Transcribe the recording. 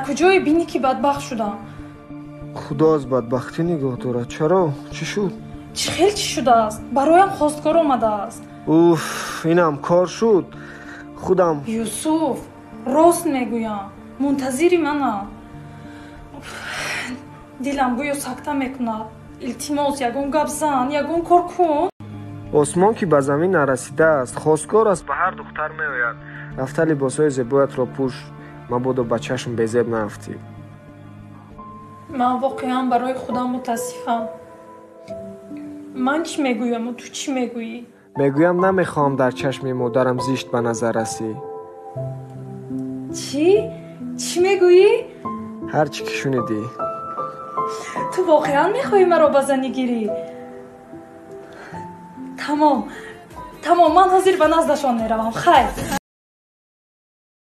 کجای بینی که بدبخت شدم؟ خدا از بدبختی نگاه دارد. چرا؟ چی شد؟ خیلی چی شده است؟ برایم خواستگار آمده است. اوف، اینم کار شد. خودم. یوسف راست میگویم، منتظری منم. دلم گویا سکته میکند. التماس یگون گپ زن، یگون کار کن. آسمان که به زمین نرسیده است. خواستگار است به هر دختر میآید. رفته لباسهای زیبایت را پوش، مبادا به چشم بیزیب نرفتی. من واقعا برای خودم متاسفم. من چی میگویم و تو چی میگویی؟ میگویم نمیخوام در چشم مادرم زشت به نظر رسی. چی میگویی؟ هر چی که شنیدی. تو واقعا میخوایی مرا به زنی گیری؟ تمام من حاضر به نزدشان میروم. خیر.